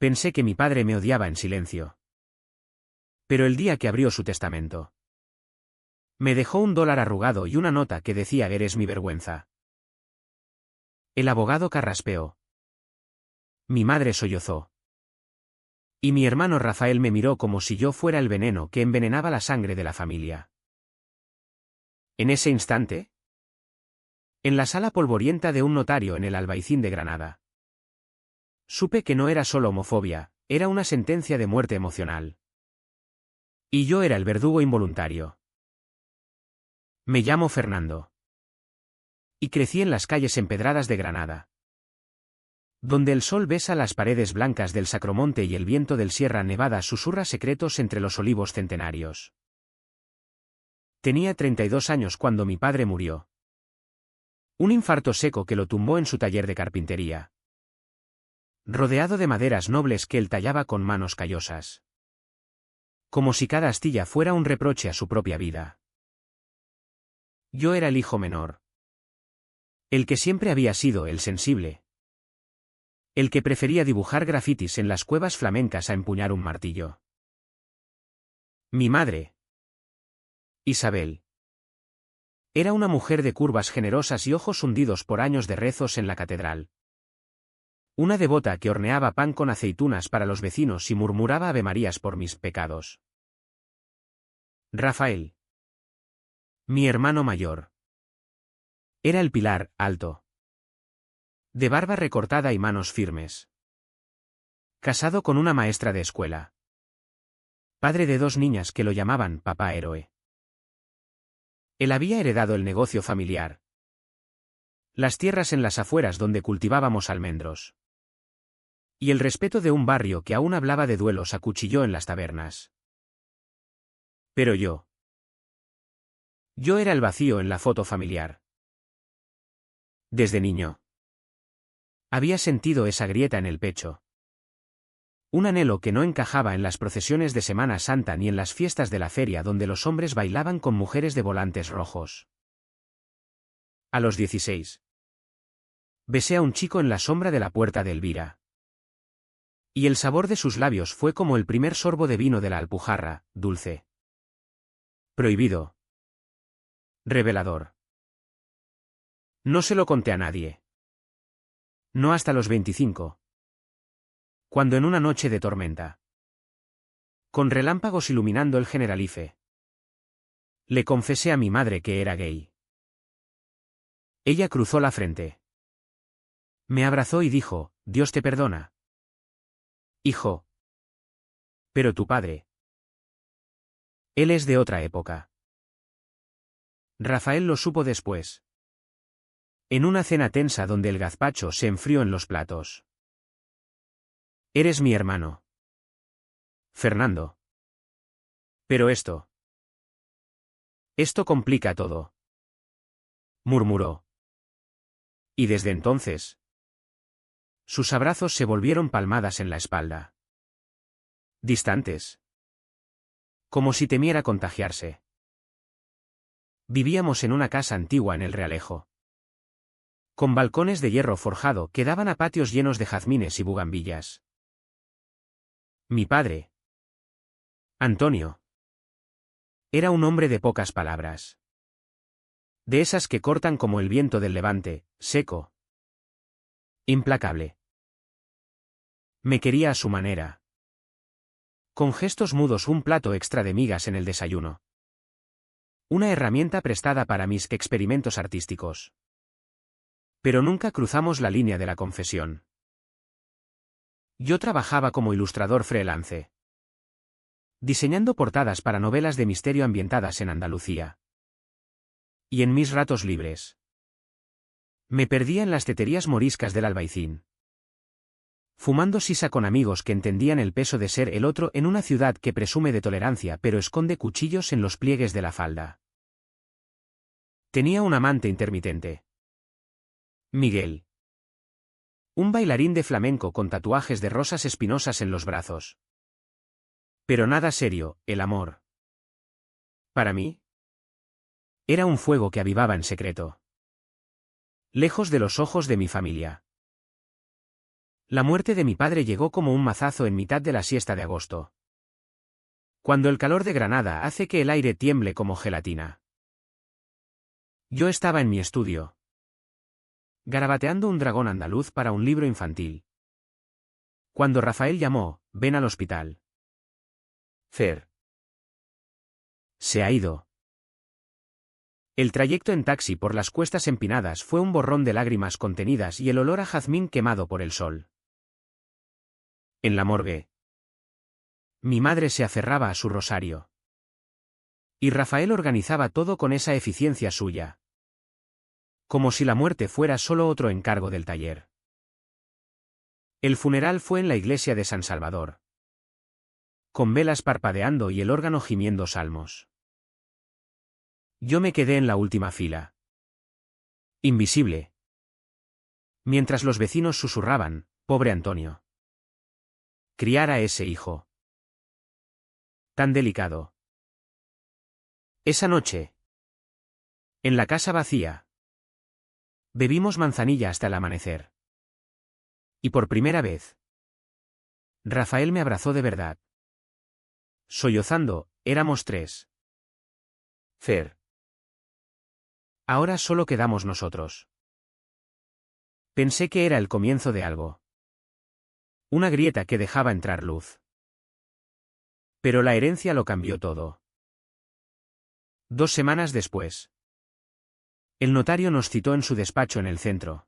Pensé que mi padre me odiaba en silencio. Pero el día que abrió su testamento, me dejó $1 arrugado y una nota que decía: eres mi vergüenza. El abogado carraspeó. Mi madre sollozó. Y mi hermano Rafael me miró como si yo fuera el veneno que envenenaba la sangre de la familia. En ese instante, en la sala polvorienta de un notario en el Albaicín de Granada, supe que no era solo homofobia, era una sentencia de muerte emocional. Y yo era el verdugo involuntario. Me llamo Fernando. Y crecí en las calles empedradas de Granada, donde el sol besa las paredes blancas del Sacromonte y el viento del Sierra Nevada susurra secretos entre los olivos centenarios. Tenía 32 años cuando mi padre murió. Un infarto seco que lo tumbó en su taller de carpintería, rodeado de maderas nobles que él tallaba con manos callosas. Como si cada astilla fuera un reproche a su propia vida. Yo era el hijo menor. El que siempre había sido el sensible. El que prefería dibujar grafitis en las cuevas flamencas a empuñar un martillo. Mi madre, Isabel, era una mujer de curvas generosas y ojos hundidos por años de rezos en la catedral. Una devota que horneaba pan con aceitunas para los vecinos y murmuraba avemarías por mis pecados. Rafael, mi hermano mayor, era el pilar, alto, de barba recortada y manos firmes. Casado con una maestra de escuela. Padre de 2 niñas que lo llamaban papá héroe. Él había heredado el negocio familiar. Las tierras en las afueras donde cultivábamos almendros. Y el respeto de un barrio que aún hablaba de duelos a cuchillo en las tabernas. Pero yo era el vacío en la foto familiar. Desde niño había sentido esa grieta en el pecho. Un anhelo que no encajaba en las procesiones de Semana Santa ni en las fiestas de la feria donde los hombres bailaban con mujeres de volantes rojos. A los 16. Besé a un chico en la sombra de la puerta de Elvira. Y el sabor de sus labios fue como el primer sorbo de vino de la Alpujarra, dulce. Prohibido. Revelador. No se lo conté a nadie. No hasta los 25. Cuando en una noche de tormenta, con relámpagos iluminando el Generalife, le confesé a mi madre que era gay. Ella cruzó la frente. Me abrazó y dijo: Dios te perdona. Hijo. Pero tu padre. Él es de otra época. Rafael lo supo después. En una cena tensa donde el gazpacho se enfrió en los platos. Eres mi hermano, Fernando. Pero esto complica todo, murmuró. Y desde entonces, sus abrazos se volvieron palmadas en la espalda. Distantes. Como si temiera contagiarse. Vivíamos en una casa antigua en el Realejo, con balcones de hierro forjado que daban a patios llenos de jazmines y bugambillas. Mi padre, Antonio, era un hombre de pocas palabras. De esas que cortan como el viento del levante, seco. Implacable. Me quería a su manera. Con gestos mudos un plato extra de migas en el desayuno. Una herramienta prestada para mis experimentos artísticos. Pero nunca cruzamos la línea de la confesión. Yo trabajaba como ilustrador freelance, diseñando portadas para novelas de misterio ambientadas en Andalucía. Y en mis ratos libres, me perdía en las teterías moriscas del Albaicín, fumando sisa con amigos que entendían el peso de ser el otro en una ciudad que presume de tolerancia pero esconde cuchillos en los pliegues de la falda. Tenía un amante intermitente. Miguel. Un bailarín de flamenco con tatuajes de rosas espinosas en los brazos. Pero nada serio, el amor. Para mí, era un fuego que avivaba en secreto. Lejos de los ojos de mi familia. La muerte de mi padre llegó como un mazazo en mitad de la siesta de agosto. Cuando el calor de Granada hace que el aire tiemble como gelatina. Yo estaba en mi estudio, garabateando un dragón andaluz para un libro infantil. Cuando Rafael llamó, ven al hospital. Fer. Se ha ido. El trayecto en taxi por las cuestas empinadas fue un borrón de lágrimas contenidas y el olor a jazmín quemado por el sol. En la morgue. Mi madre se aferraba a su rosario. Y Rafael organizaba todo con esa eficiencia suya. Como si la muerte fuera solo otro encargo del taller. El funeral fue en la iglesia de San Salvador. Con velas parpadeando y el órgano gimiendo salmos. Yo me quedé en la última fila. Invisible. Mientras los vecinos susurraban, pobre Antonio. Criar a ese hijo. Tan delicado. Esa noche. En la casa vacía. Bebimos manzanilla hasta el amanecer. Y por primera vez. Rafael me abrazó de verdad. Sollozando, éramos 3. Fer. Ahora solo quedamos nosotros. Pensé que era el comienzo de algo. Una grieta que dejaba entrar luz. Pero la herencia lo cambió todo. 2 semanas después. El notario nos citó en su despacho en el centro.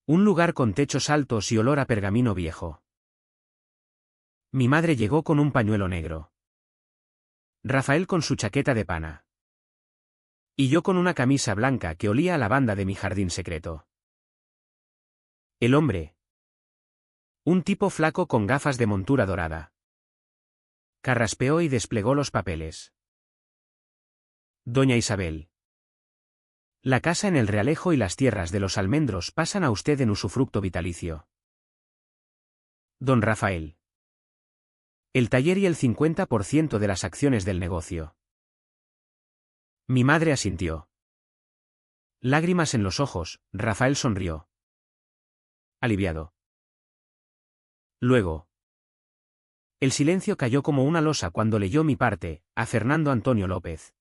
Un lugar con techos altos y olor a pergamino viejo. Mi madre llegó con un pañuelo negro. Rafael con su chaqueta de pana. Y yo con una camisa blanca que olía a lavanda de mi jardín secreto. El hombre. Un tipo flaco con gafas de montura dorada. Carraspeó y desplegó los papeles. Doña Isabel. La casa en el Realejo y las tierras de los almendros pasan a usted en usufructo vitalicio. Don Rafael. El taller y el 50% de las acciones del negocio. Mi madre asintió. Lágrimas en los ojos, Rafael sonrió. Aliviado. Luego. El silencio cayó como una losa cuando leyó mi parte, a Fernando Antonio López.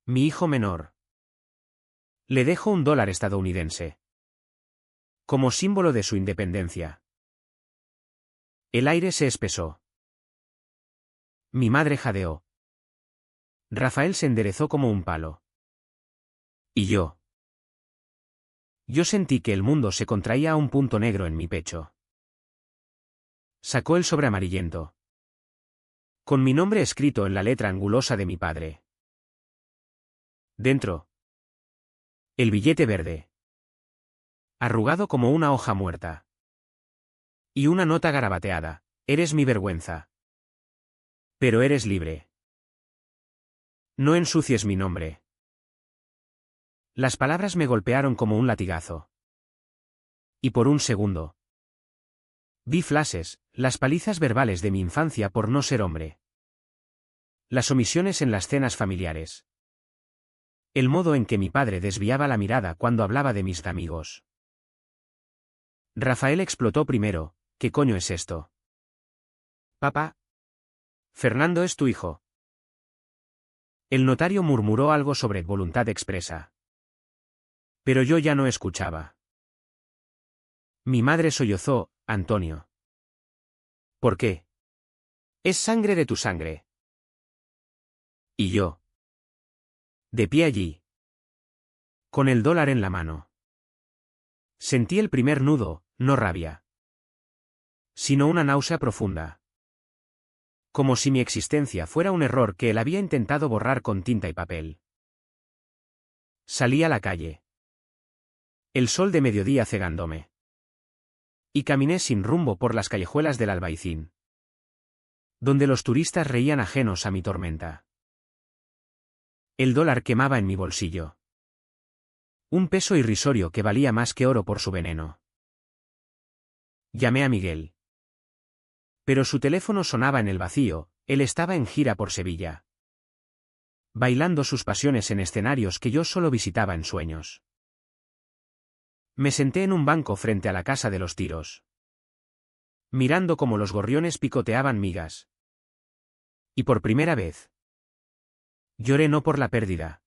Mi hijo menor. Le dejo $1 estadounidense. Como símbolo de su independencia. El aire se espesó. Mi madre jadeó. Rafael se enderezó como un palo. ¿Y yo? Yo sentí que el mundo se contraía a un punto negro en mi pecho. Sacó el sobre amarillento. Con mi nombre escrito en la letra angulosa de mi padre. Dentro. El billete verde. Arrugado como una hoja muerta. Y una nota garabateada. Eres mi vergüenza. Pero eres libre. No ensucies mi nombre. Las palabras me golpearon como un latigazo. Y por un segundo. Vi flashes, las palizas verbales de mi infancia por no ser hombre. Las omisiones en las cenas familiares. El modo en que mi padre desviaba la mirada cuando hablaba de mis amigos. Rafael explotó primero. ¿Qué coño es esto? Papá. Fernando es tu hijo. El notario murmuró algo sobre voluntad expresa. Pero yo ya no escuchaba. Mi madre sollozó, Antonio. ¿Por qué? Es sangre de tu sangre. Y yo. De pie allí. Con el $1 en la mano. Sentí el primer nudo, no rabia. Sino una náusea profunda. Como si mi existencia fuera un error que él había intentado borrar con tinta y papel. Salí a la calle. El sol de mediodía cegándome. Y caminé sin rumbo por las callejuelas del Albaicín. Donde los turistas reían ajenos a mi tormenta. El $1 quemaba en mi bolsillo. Un peso irrisorio que valía más que oro por su veneno. Llamé a Miguel. Pero su teléfono sonaba en el vacío, él estaba en gira por Sevilla. Bailando sus pasiones en escenarios que yo solo visitaba en sueños. Me senté en un banco frente a la casa de los tiros, mirando cómo los gorriones picoteaban migas. Y por primera vez, lloré no por la pérdida,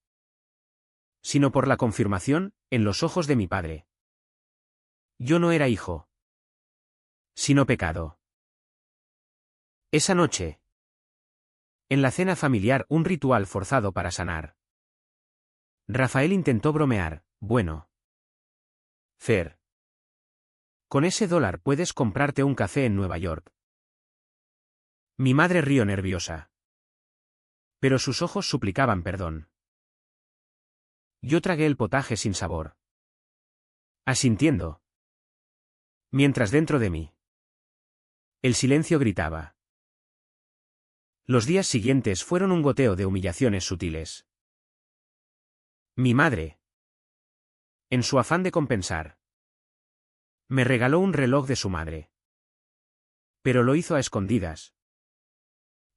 sino por la confirmación, en los ojos de mi padre. Yo no era hijo, sino pecado. Esa noche, en la cena familiar, un ritual forzado para sanar. Rafael intentó bromear, bueno. Fer. Con ese dólar puedes comprarte un café en Nueva York. Mi madre rió nerviosa. Pero sus ojos suplicaban perdón. Yo tragué el potaje sin sabor, asintiendo. Mientras dentro de mí, el silencio gritaba. Los días siguientes fueron un goteo de humillaciones sutiles. Mi madre, en su afán de compensar, me regaló un reloj de su madre. Pero lo hizo a escondidas.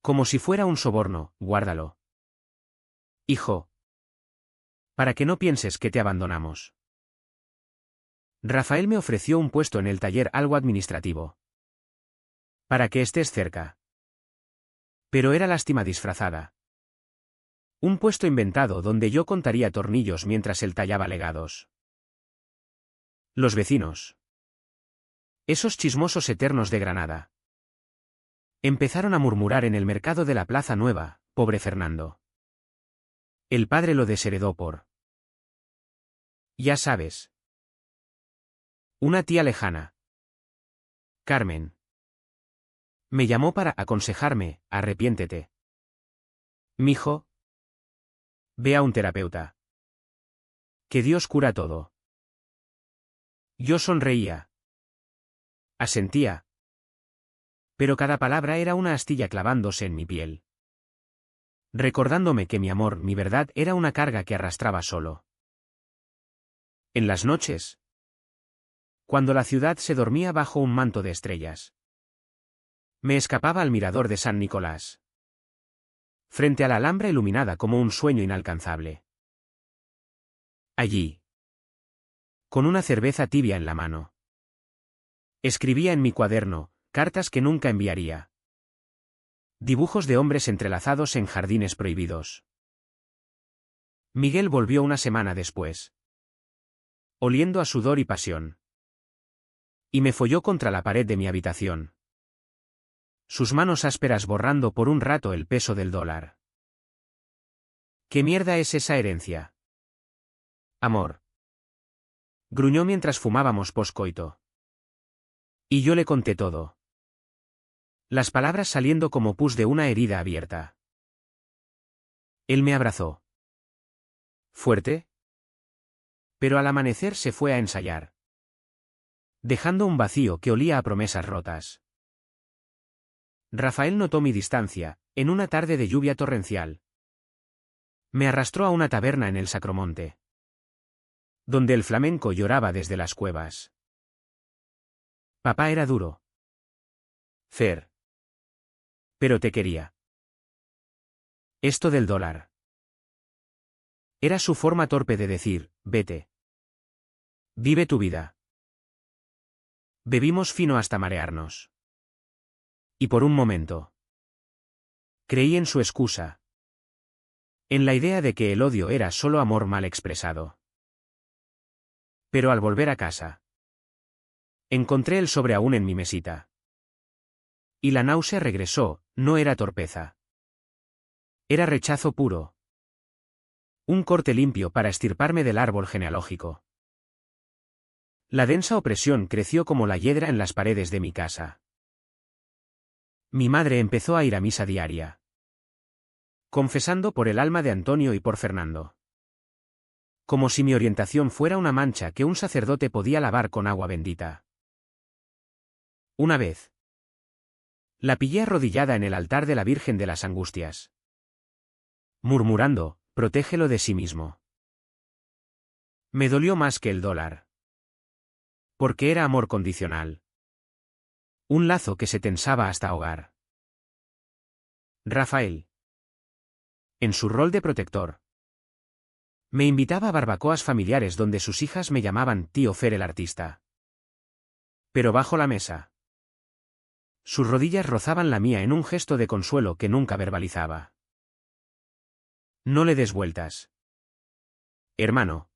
Como si fuera un soborno, guárdalo. Hijo. Para que no pienses que te abandonamos. Rafael me ofreció un puesto en el taller, algo administrativo. Para que estés cerca. Pero era lástima disfrazada. Un puesto inventado donde yo contaría tornillos mientras él tallaba legados. Los vecinos. Esos chismosos eternos de Granada. Empezaron a murmurar en el mercado de la Plaza Nueva, pobre Fernando. El padre lo desheredó por... Ya sabes. Una tía lejana. Carmen. Me llamó para aconsejarme, arrepiéntete. Mijo. Ve a un terapeuta. Que Dios cura todo. Yo sonreía. Asentía. Pero cada palabra era una astilla clavándose en mi piel. Recordándome que mi amor, mi verdad, era una carga que arrastraba solo. En las noches, cuando la ciudad se dormía bajo un manto de estrellas, me escapaba al mirador de San Nicolás, frente a la Alhambra iluminada como un sueño inalcanzable. Allí, con una cerveza tibia en la mano, escribía en mi cuaderno, cartas que nunca enviaría. Dibujos de hombres entrelazados en jardines prohibidos. Miguel volvió una semana después, oliendo a sudor y pasión. Y me folló contra la pared de mi habitación. Sus manos ásperas borrando por un rato el peso del dólar. ¿Qué mierda es esa herencia? Amor. Gruñó mientras fumábamos poscoito. Y yo le conté todo. Las palabras saliendo como pus de una herida abierta. Él me abrazó. Fuerte. Pero al amanecer se fue a ensayar, dejando un vacío que olía a promesas rotas. Rafael notó mi distancia, en una tarde de lluvia torrencial. Me arrastró a una taberna en el Sacromonte, donde el flamenco lloraba desde las cuevas. Papá era duro. Fer. Pero te quería. Esto del dólar. Era su forma torpe de decir, vete. Vive tu vida. Bebimos fino hasta marearnos. Y por un momento, creí en su excusa. En la idea de que el odio era solo amor mal expresado. Pero al volver a casa, encontré el sobre aún en mi mesita. Y la náusea regresó, no era torpeza. Era rechazo puro. Un corte limpio para extirparme del árbol genealógico. La densa opresión creció como la hiedra en las paredes de mi casa. Mi madre empezó a ir a misa diaria, confesando por el alma de Antonio y por Fernando. Como si mi orientación fuera una mancha que un sacerdote podía lavar con agua bendita. Una vez, la pillé arrodillada en el altar de la Virgen de las Angustias, murmurando, protégelo de sí mismo. Me dolió más que el dólar. Porque era amor condicional. Un lazo que se tensaba hasta ahogar. Rafael, en su rol de protector, Me invitaba a barbacoas familiares donde sus hijas me llamaban tío Fer el artista. Pero bajo la mesa. Sus rodillas rozaban la mía en un gesto de consuelo que nunca verbalizaba. No le des vueltas. Hermano.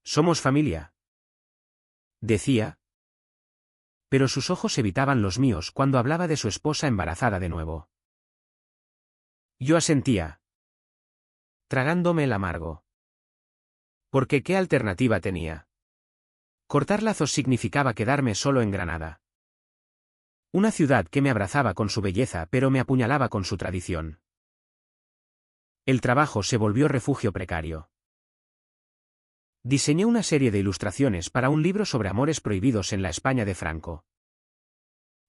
Somos familia. Decía. Pero sus ojos evitaban los míos cuando hablaba de su esposa embarazada de nuevo. Yo asentía, tragándome el amargo. Porque ¿qué alternativa tenía? Cortar lazos significaba quedarme solo en Granada. Una ciudad que me abrazaba con su belleza pero me apuñalaba con su tradición. El trabajo se volvió refugio precario. Diseñé una serie de ilustraciones para un libro sobre amores prohibidos en la España de Franco.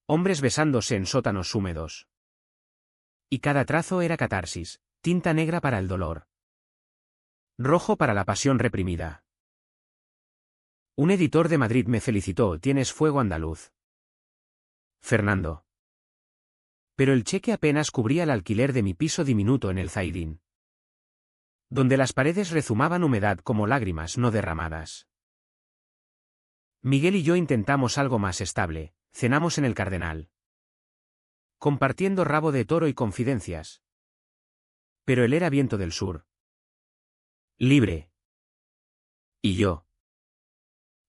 Hombres besándose en sótanos húmedos. Y cada trazo era catarsis, tinta negra para el dolor. Rojo para la pasión reprimida. Un editor de Madrid me felicitó: tienes fuego andaluz, Fernando. Pero el cheque apenas cubría el alquiler de mi piso diminuto en el Zaidín, donde las paredes rezumaban humedad como lágrimas no derramadas. Miguel y yo intentamos algo más estable, cenamos en el Cardenal, compartiendo rabo de toro y confidencias. Pero él era viento del sur. Libre. Y yo.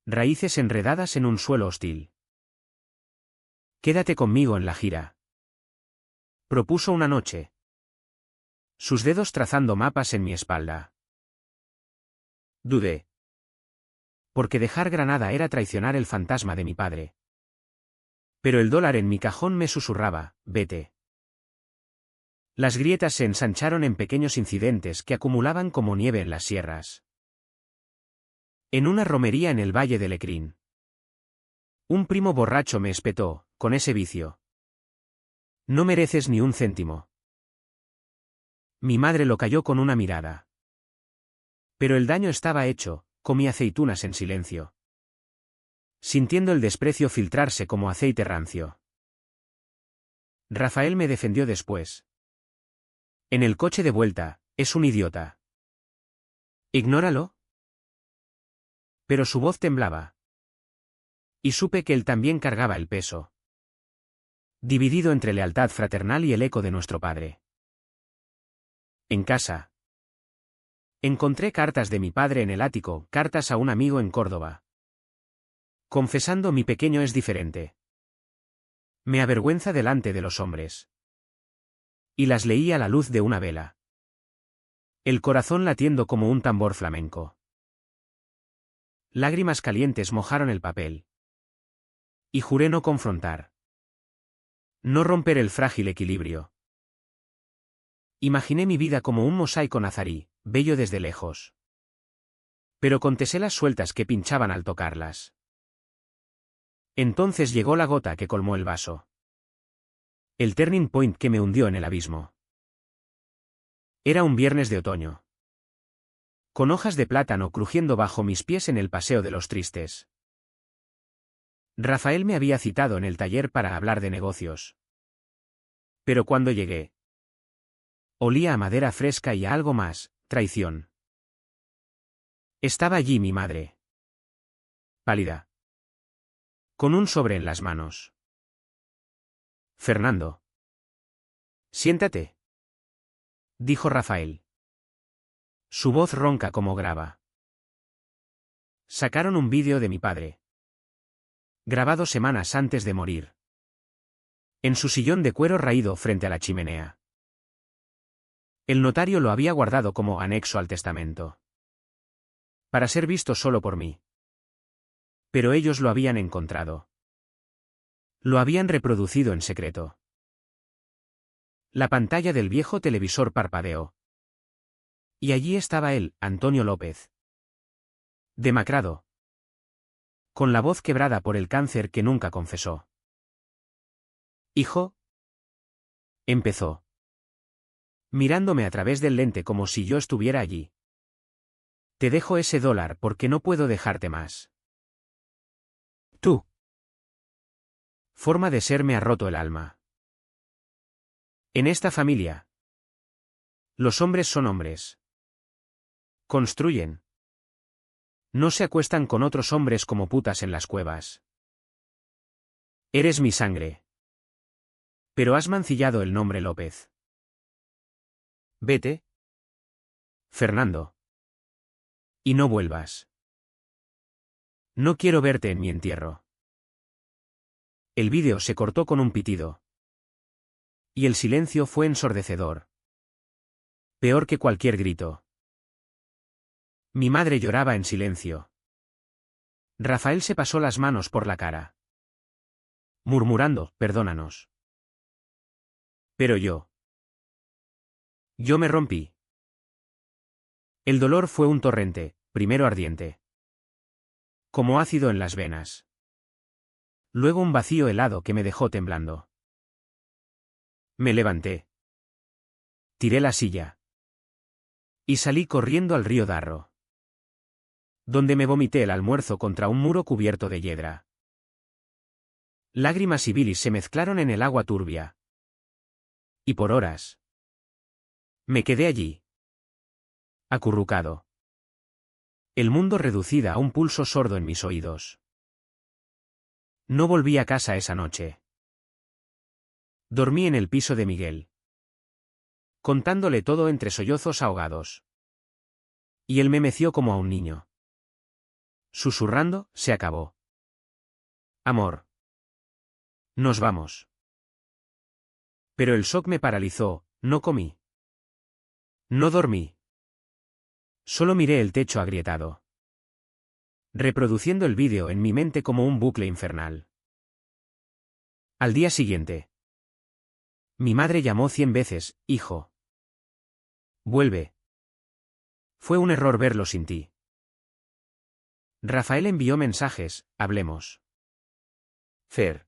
Raíces enredadas en un suelo hostil. Quédate conmigo en la gira, propuso una noche, sus dedos trazando mapas en mi espalda. Dudé. Porque dejar Granada era traicionar el fantasma de mi padre. Pero el dólar en mi cajón me susurraba: vete. Las grietas se ensancharon en pequeños incidentes que acumulaban como nieve en las sierras. En una romería en el Valle de Lecrín, un primo borracho me espetó: con ese vicio no mereces ni un céntimo. Mi madre lo calló con una mirada. Pero el daño estaba hecho, comí aceitunas en silencio, sintiendo el desprecio filtrarse como aceite rancio. Rafael me defendió después. En el coche de vuelta: es un idiota. Ignóralo. Pero su voz temblaba. Y supe que él también cargaba el peso, dividido entre lealtad fraternal y el eco de nuestro padre. En casa. Encontré cartas de mi padre en el ático, cartas a un amigo en Córdoba, confesando: mi pequeño es diferente. Me avergüenza delante de los hombres. Y las leí a la luz de una vela, el corazón latiendo como un tambor flamenco. Lágrimas calientes mojaron el papel. Y juré no confrontar. No romper el frágil equilibrio. Imaginé mi vida como un mosaico nazarí, bello desde lejos, pero con teselas sueltas que pinchaban al tocarlas. Entonces llegó la gota que colmó el vaso. El turning point que me hundió en el abismo. Era un viernes de otoño, con hojas de plátano crujiendo bajo mis pies en el Paseo de los Tristes. Rafael me había citado en el taller para hablar de negocios. Pero cuando llegué, olía a madera fresca y a algo más: traición. Estaba allí mi madre, pálida, con un sobre en las manos. Fernando. Siéntate, dijo Rafael. Su voz ronca como grava. Sacaron un vídeo de mi padre, grabado semanas antes de morir, en su sillón de cuero raído frente a la chimenea. El notario lo había guardado como anexo al testamento, para ser visto solo por mí. Pero ellos lo habían encontrado. Lo habían reproducido en secreto. La pantalla del viejo televisor parpadeó. Y allí estaba él, Antonio López. Demacrado, con la voz quebrada por el cáncer que nunca confesó. Hijo, empezó, mirándome a través del lente como si yo estuviera allí. Te dejo ese dólar porque no puedo dejarte más. Tú. Forma de ser me ha roto el alma. En esta familia, los hombres son hombres. Construyen. No se acuestan con otros hombres como putas en las cuevas. Eres mi sangre. Pero has mancillado el nombre López. Vete. Fernando. Y no vuelvas. No quiero verte en mi entierro. El vídeo se cortó con un pitido. Y el silencio fue ensordecedor. Peor que cualquier grito. Mi madre lloraba en silencio. Rafael se pasó las manos por la cara, murmurando, perdónanos. Pero yo me rompí. El dolor fue un torrente, primero ardiente, como ácido en las venas. Luego un vacío helado que me dejó temblando. Me levanté. Tiré la silla. Y salí corriendo al río Darro, donde me vomité el almuerzo contra un muro cubierto de hiedra. Lágrimas y bilis se mezclaron en el agua turbia. Y por horas me quedé allí, acurrucado. El mundo reducida a un pulso sordo en mis oídos. No volví a casa esa noche. Dormí en el piso de Miguel, contándole todo entre sollozos ahogados. Y él me meció como a un niño. Susurrando, se acabó. Amor. Nos vamos. Pero el shock me paralizó, no comí. No dormí. Solo miré el techo agrietado, reproduciendo el vídeo en mi mente como un bucle infernal. Al día siguiente. Mi madre llamó 100 veces, hijo. Vuelve. Fue un error verlo sin ti. Rafael envió mensajes, hablemos. Fer.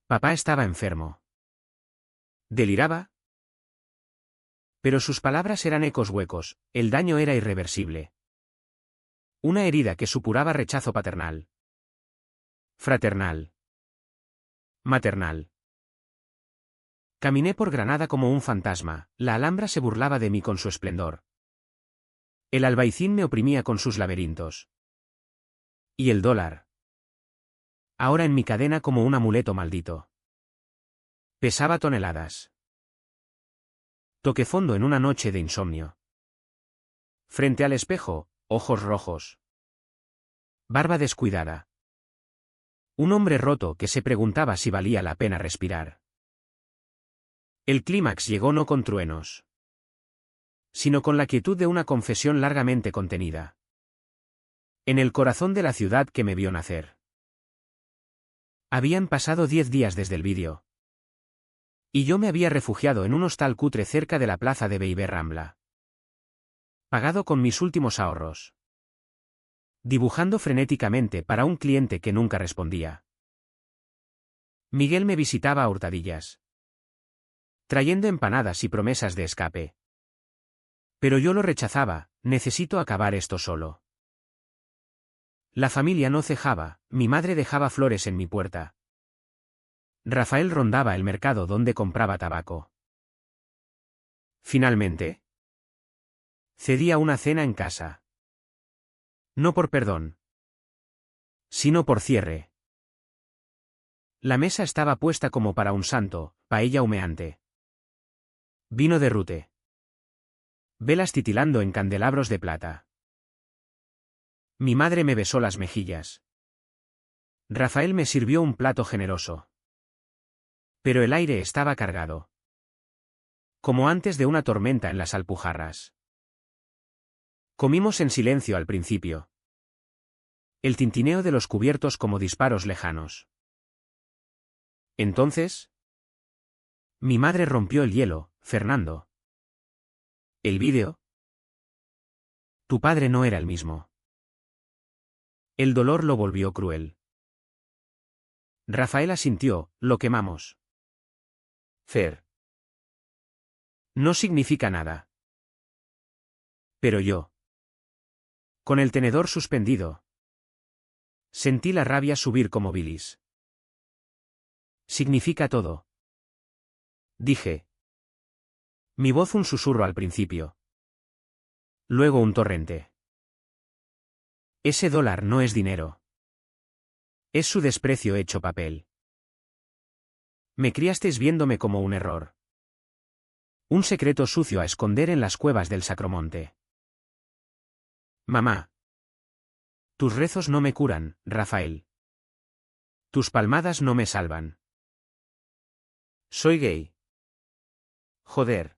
Papá estaba enfermo. ¿Deliraba? Pero sus palabras eran ecos huecos, el daño era irreversible. Una herida que supuraba rechazo paternal. Fraternal. Maternal. Caminé por Granada como un fantasma, la Alhambra se burlaba de mí con su esplendor. El Albaicín me oprimía con sus laberintos. Y el dólar. Ahora en mi cadena como un amuleto maldito. Pesaba toneladas. Toqué fondo en una noche de insomnio. Frente al espejo, ojos rojos. Barba descuidada. Un hombre roto que se preguntaba si valía la pena respirar. El clímax llegó no con truenos, sino con la quietud de una confesión largamente contenida. En el corazón de la ciudad que me vio nacer. Habían pasado 10 días desde el vídeo. Y yo me había refugiado en un hostal cutre cerca de la plaza de Beiber Rambla. Pagado con mis últimos ahorros. Dibujando frenéticamente para un cliente que nunca respondía. Miguel me visitaba a hurtadillas, trayendo empanadas y promesas de escape. Pero yo lo rechazaba, necesito acabar esto solo. La familia no cejaba, mi madre dejaba flores en mi puerta. Rafael rondaba el mercado donde compraba tabaco. Finalmente, cedí a una cena en casa. No por perdón, sino por cierre. La mesa estaba puesta como para un santo, paella humeante. Vino de rute. Velas titilando en candelabros de plata. Mi madre me besó las mejillas. Rafael me sirvió un plato generoso. Pero el aire estaba cargado. Como antes de una tormenta en las Alpujarras. Comimos en silencio al principio. El tintineo de los cubiertos como disparos lejanos. Entonces, mi madre rompió el hielo, Fernando. ¿El vídeo? Tu padre no era el mismo. El dolor lo volvió cruel. Rafael asintió, lo quemamos. Fer. No significa nada. Pero yo. Con el tenedor suspendido. Sentí la rabia subir como bilis. Significa todo. Dije. Mi voz un susurro al principio. Luego un torrente. Ese dólar no es dinero. Es su desprecio hecho papel. Me criasteis viéndome como un error. Un secreto sucio a esconder en las cuevas del Sacromonte. Mamá. Tus rezos no me curan, Rafael. Tus palmadas no me salvan. Soy gay. Joder.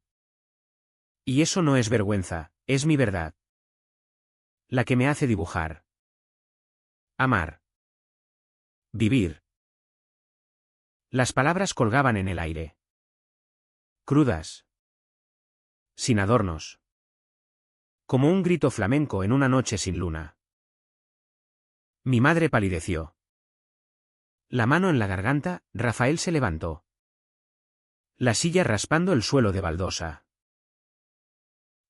Y eso no es vergüenza, es mi verdad. La que me hace dibujar. Amar. Vivir. Las palabras colgaban en el aire. Crudas. Sin adornos. Como un grito flamenco en una noche sin luna. Mi madre palideció. La mano en la garganta, Rafael se levantó. La silla raspando el suelo de baldosa.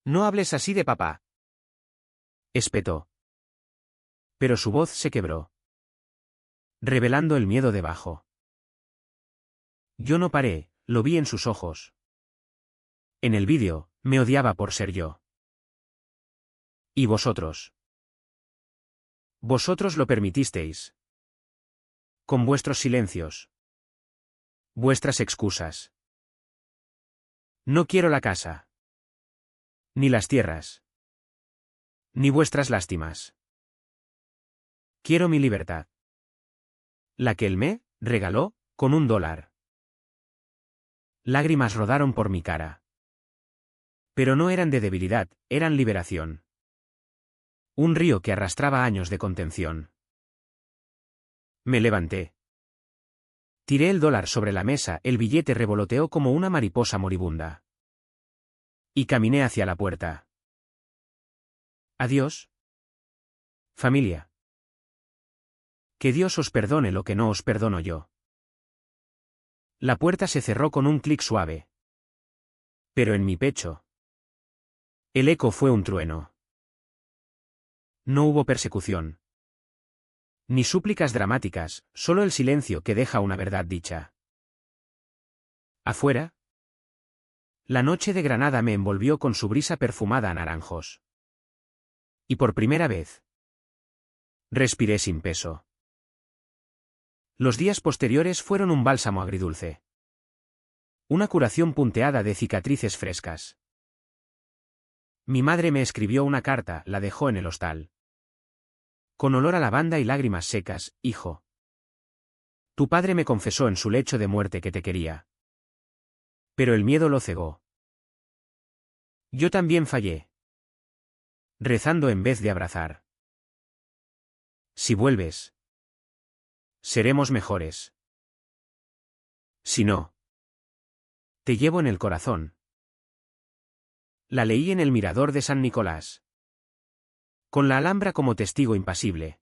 No hables así de papá. Espetó. Pero su voz se quebró, revelando el miedo debajo. Yo no paré, lo vi en sus ojos. En el vídeo, me odiaba por ser yo. ¿Y vosotros? Vosotros lo permitisteis. Con vuestros silencios. Vuestras excusas. No quiero la casa. Ni las tierras. Ni vuestras lástimas. Quiero mi libertad. La que él me regaló, con $1. Lágrimas rodaron por mi cara. Pero no eran de debilidad, eran liberación. Un río que arrastraba años de contención. Me levanté. Tiré el $1 sobre la mesa, el billete revoloteó como una mariposa moribunda. Y caminé hacia la puerta. Adiós. Familia. Que Dios os perdone lo que no os perdono yo. La puerta se cerró con un clic suave. Pero en mi pecho. El eco fue un trueno. No hubo persecución. Ni súplicas dramáticas, solo el silencio que deja una verdad dicha. Afuera. La noche de Granada me envolvió con su brisa perfumada a naranjos. Y por primera vez. Respiré sin peso. Los días posteriores fueron un bálsamo agridulce. Una curación punteada de cicatrices frescas. Mi madre me escribió una carta, la dejó en el hostal. Con olor a lavanda y lágrimas secas, hijo. Tu padre me confesó en su lecho de muerte que te quería. Pero el miedo lo cegó. Yo también fallé. Rezando en vez de abrazar. Si vuelves. Seremos mejores. Si no. Te llevo en el corazón. La leí en el mirador de San Nicolás. Con la Alhambra como testigo impasible.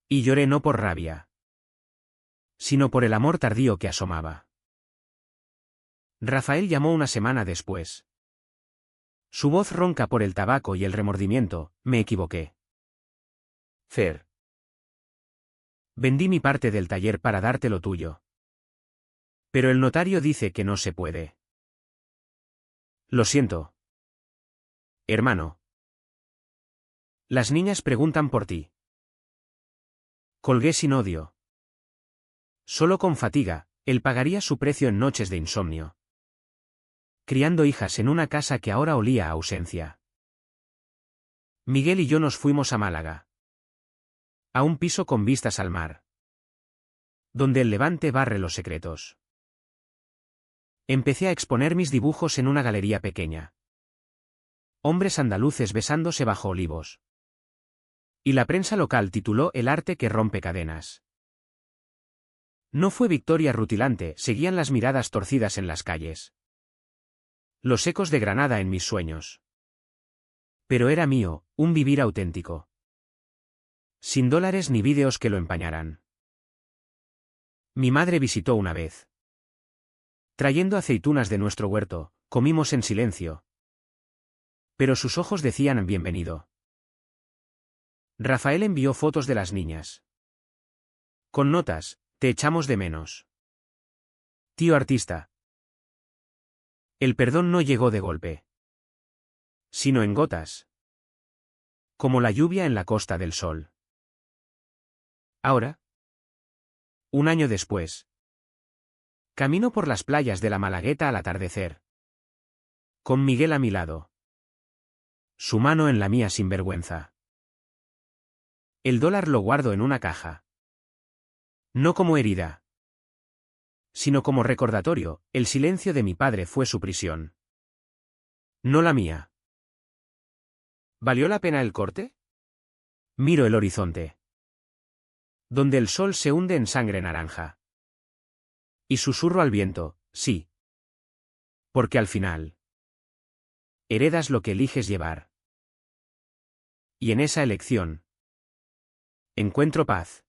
Y lloré no por rabia. Sino por el amor tardío que asomaba. Rafael llamó una semana después. Su voz ronca por el tabaco y el remordimiento, me equivoqué. Fer. Vendí mi parte del taller para darte lo tuyo. Pero el notario dice que no se puede. Lo siento. Hermano. Las niñas preguntan por ti. Colgué sin odio. Solo con fatiga, él pagaría su precio en noches de insomnio. Criando hijas en una casa que ahora olía a ausencia. Miguel y yo nos fuimos a Málaga. A un piso con vistas al mar. Donde el levante barre los secretos. Empecé a exponer mis dibujos en una galería pequeña. Hombres andaluces besándose bajo olivos. Y la prensa local tituló El arte que rompe cadenas. No fue victoria rutilante, seguían las miradas torcidas en las calles. Los ecos de Granada en mis sueños. Pero era mío, un vivir auténtico. Sin dólares ni vídeos que lo empañaran. Mi madre visitó una vez. Trayendo aceitunas de nuestro huerto, comimos en silencio. Pero sus ojos decían bienvenido. Rafael envió fotos de las niñas. Con notas, te echamos de menos. Tío artista. El perdón no llegó de golpe. sino en gotas. Como la lluvia en la Costa del Sol. Ahora, un año después, camino por las playas de la Malagueta al atardecer. Con Miguel a mi lado. Su mano en la mía sin vergüenza. El dólar lo guardo en una caja. No como herida, sino como recordatorio, el silencio de mi padre fue su prisión. No la mía. ¿Valió la pena el corte? Miro el horizonte, donde el sol se hunde en sangre naranja. Y susurro al viento, sí. Porque al final, heredas lo que eliges llevar. Y en esa elección, encuentro paz.